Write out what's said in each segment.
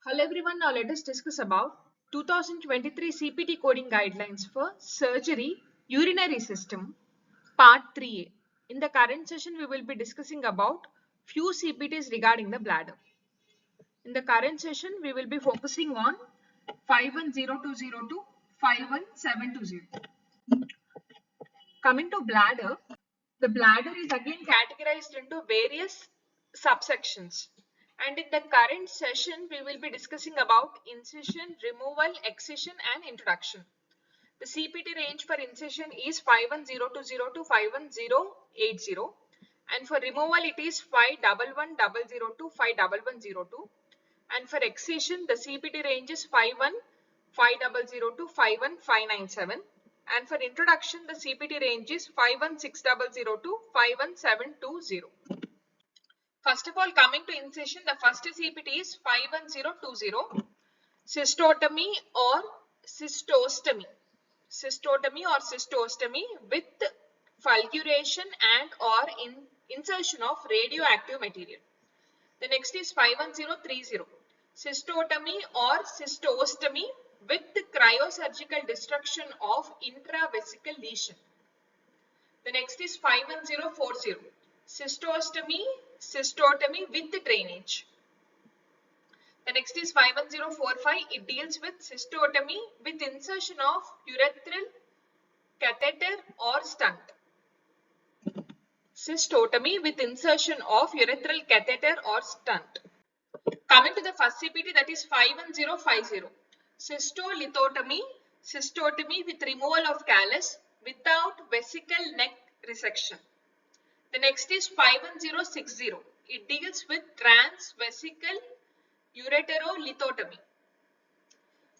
Hello everyone, now let us discuss about 2023 CPT coding guidelines for surgery urinary system part 3A. In the current session we will be discussing about few CPTs regarding the bladder. In the current session we will be focusing on 510202 to 51720. Coming to bladder, the bladder is again categorized into various subsections. And in the current session, we will be discussing about incision, removal, excision and introduction. The CPT range for incision is 51020 to 51080. And for removal, it is 51100 to 51102. And for excision, the CPT range is 51500 to 51597. And for introduction, the CPT range is 51600 to 51720. First of all, coming to incision, the first CPT is 51020, cystotomy or cystostomy. Cystotomy or cystostomy with fulguration and or insertion of radioactive material. The next is 51030, cystotomy or cystostomy with cryosurgical destruction of intravesical lesion. The next is 51040, cystotomy with drainage. The next is 51045, it deals with cystotomy with insertion of urethral catheter or stent. Cystotomy with insertion of urethral catheter or stent. Coming to the first CPT, that is 51050, cystotomy with removal of callus without vesical neck resection. The next is 51060, it deals with transvesical ureterolithotomy.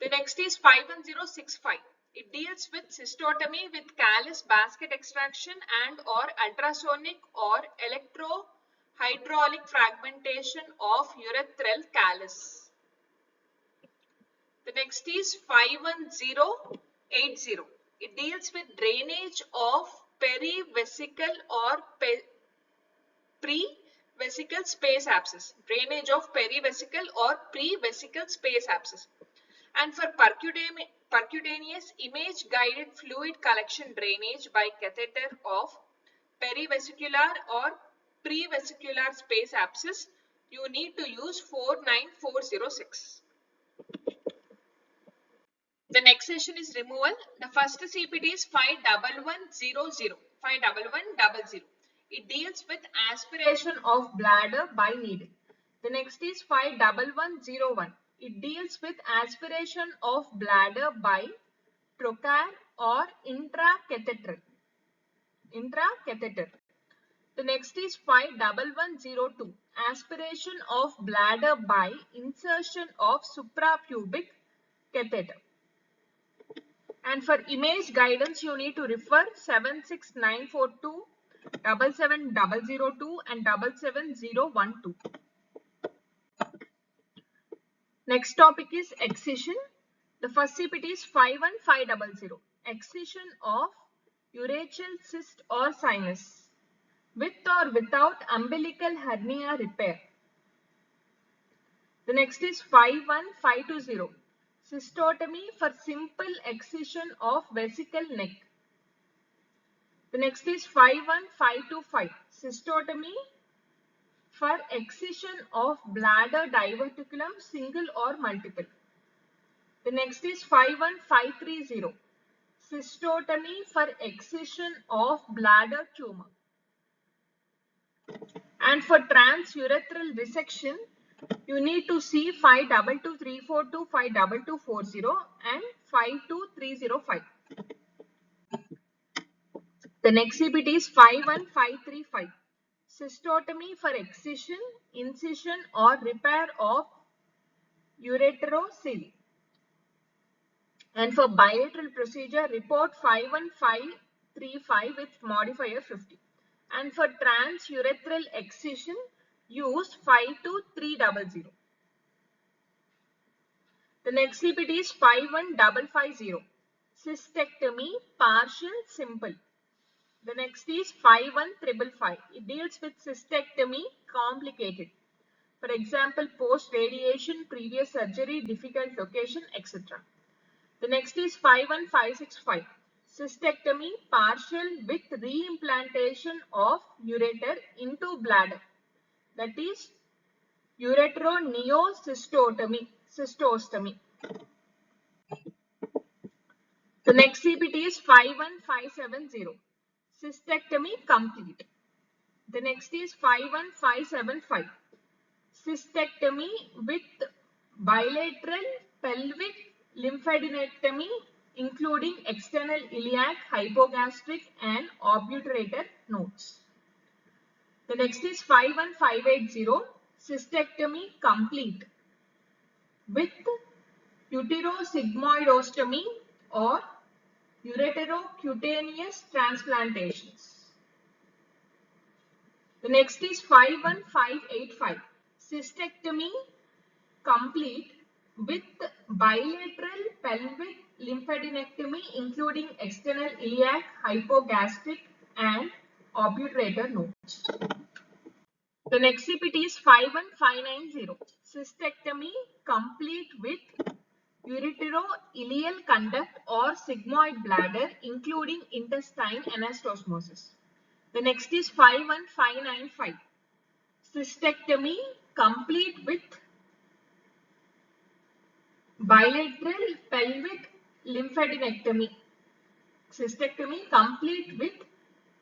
The next is 51065, it deals with cystotomy with callus basket extraction and or ultrasonic or electrohydraulic fragmentation of urethral callus. The next is 51080, it deals with drainage of perivesical or pre-vesical space abscess. Drainage of perivesical or pre-vesical space abscess. And for percutaneous image guided fluid collection drainage by catheter of perivesicular or pre-vesicular space abscess, you need to use 49406. The next session is removal. The first CPT is 51100. It deals with aspiration of bladder by needle. The next is 51101. It deals with aspiration of bladder by trocar or intracatheter. The next is 51102. Aspiration of bladder by insertion of suprapubic catheter. And for image guidance, you need to refer 76942, 77002 and 77012. Next topic is excision. The first CPT is 51500. Excision of urachal cyst or sinus with or without umbilical hernia repair. The next is 51520. Cystotomy for simple excision of vesical neck. The next is 51525. Cystotomy for excision of bladder diverticulum single or multiple. The next is 51530. Cystotomy for excision of bladder tumor. And for transurethral resection, you need to see 522342, 52240 and 52305. The next CPT is 51535. Cystotomy for excision, incision or repair of ureterocele. And for bilateral procedure, report 51535 with modifier 50. And for transurethral excision, use 52300. The next CPT is 51550. Cystectomy, partial, simple. The next is 51555. It deals with cystectomy, complicated. For example, post-radiation, previous surgery, difficult location, etc. The next is 51565. Cystectomy partial with reimplantation of ureter into bladder. That is ureteroneocystostomy. The next CPT is 51570. Cystectomy complete. The next is 51575. Cystectomy with bilateral pelvic lymphadenectomy including external iliac, hypogastric and obturator nodes. The next is 51580. Cystectomy complete with uterosigmoidostomy or ureterocutaneous transplantations. The next is 51585. Cystectomy complete with bilateral pelvic lymphadenectomy including external iliac, hypogastric and obturator nodes. The next CPT is 51590. Cystectomy complete with ureteroileal conduct or sigmoid bladder including intestine anastomosis. The next is 51595. Cystectomy complete with bilateral pelvic lymphadenectomy. Cystectomy complete with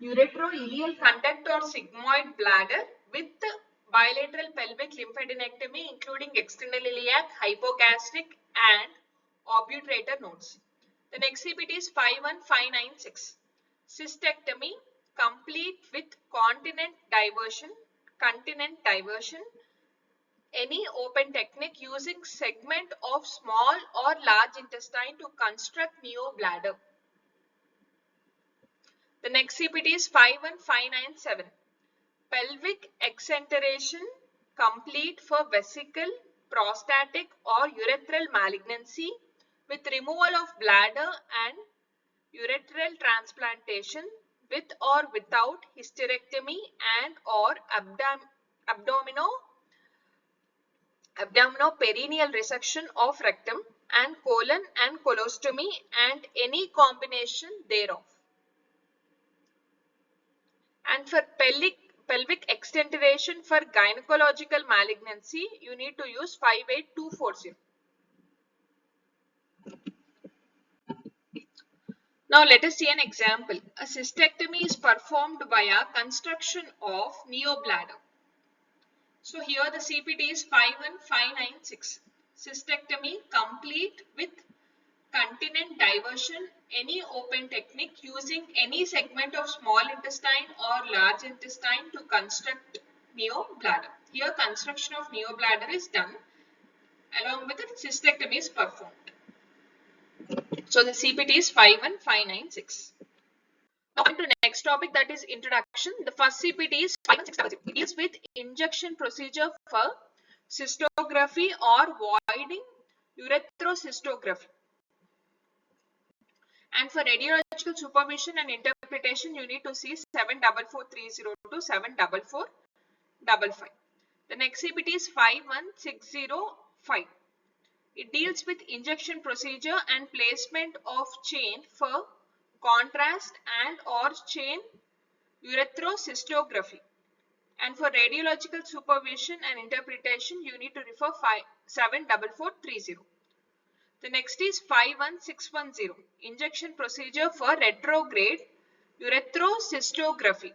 ureteroileal conduct or sigmoid bladder with bilateral pelvic lymphadenectomy including external iliac, hypogastric and obturator nodes. The next CPT is 51596. Cystectomy complete with continent diversion, any open technique using segment of small or large intestine to construct neobladder. The next CPT is 51597. Pelvic exenteration complete for vesical, prostatic or urethral malignancy with removal of bladder and urethral transplantation with or without hysterectomy and or abdominoperineal resection of rectum and colon and colostomy and any combination thereof. And for pelvic extenteration for gynecological malignancy, you need to use 58240. Now let us see an example. A cystectomy is performed via construction of neobladder. So here the CPT is 51596. Cystectomy complete with continent diversion, any open technique using any segment of small intestine or large intestine to construct neobladder. Here construction of neobladder is done along with the cystectomy is performed. So the CPT is 51596. Now on to next topic, that is introduction. The first CPT is 51600. It deals with injection procedure for cystography or voiding urethrocystography. And for radiological supervision and interpretation, you need to see 74430 to 74455. The next CPT is 51605. It deals with injection procedure and placement of chain for contrast and or chain urethrocystography. And for radiological supervision and interpretation, you need to refer 74430. The next is 51610. Injection procedure for retrograde urethrocystography.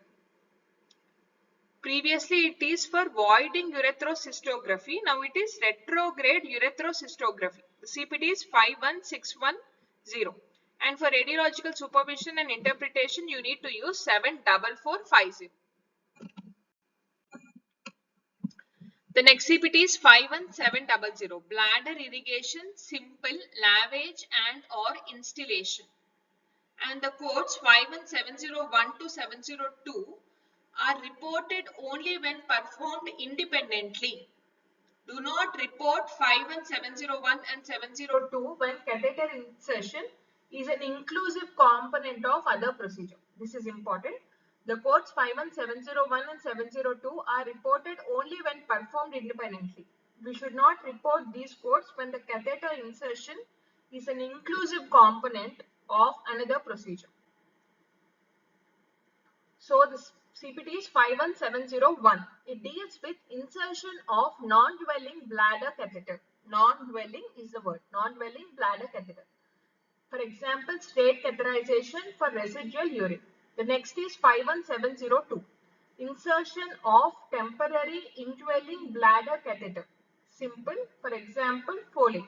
Previously it is for voiding urethrocystography. Now it is retrograde urethrocystography. The CPT is 51610. And for radiological supervision and interpretation, you need to use 74450. The next CPT is 51700. Bladder irrigation, simple lavage and or instillation. And the codes 51701 to 702 are reported only when performed independently. Do not report 51701 and 702 when catheter insertion is an inclusive component of other procedure. This is important. The codes 51701 and 702 are reported only when performed independently. We should not report these codes when the catheter insertion is an inclusive component of another procedure. So this CPT is 51701. It deals with insertion of non-dwelling bladder catheter. Non-dwelling is the word. Non-dwelling bladder catheter. For example, straight catheterization for residual urine. The next is 51702. Insertion of temporary indwelling bladder catheter. Simple. For example, Foley.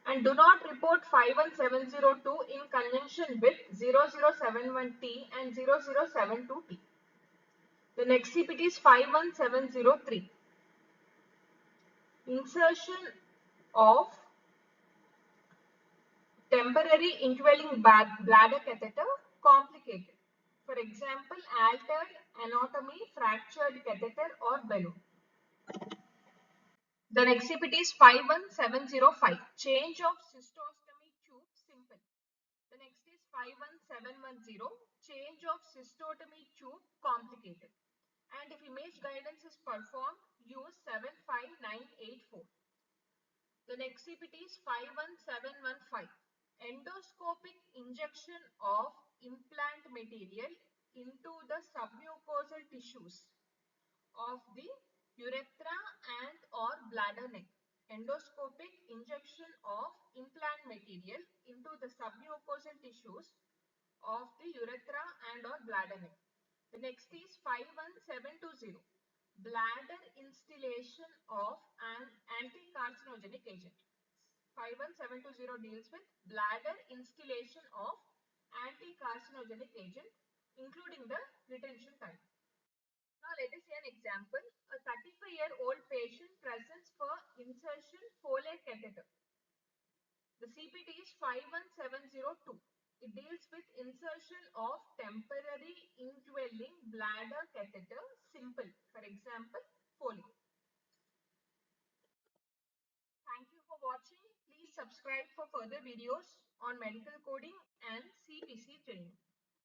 And do not report 51702 in conjunction with 0071T and 0072T. The next CPT is 51703. Insertion of temporary indwelling bladder catheter, complicated. For example, altered anatomy, fractured catheter or balloon. The next CPT is 51705. Change of cystostomy tube, simple. The next is 51710. Change of cystotomy tube, complicated. And if image guidance is performed, use 75984. The next CPT is 51715. Endoscopic injection of implant material into the submucosal tissues of the urethra and or bladder neck. Endoscopic injection of implant material into the submucosal tissues of the urethra and or bladder neck. The next is 51720. Bladder instillation of an anti-carcinogenic agent. 51720 deals with bladder instillation of anti-carcinogenic agent, including the retention time. Now let us see an example. A 35-year-old patient presents for insertion Foley catheter. The CPT is 51702. It deals with insertion of temporary indwelling bladder catheter, simple. For example, Foley. Thank you for watching. Please subscribe for further videos on medical coding and CPC training.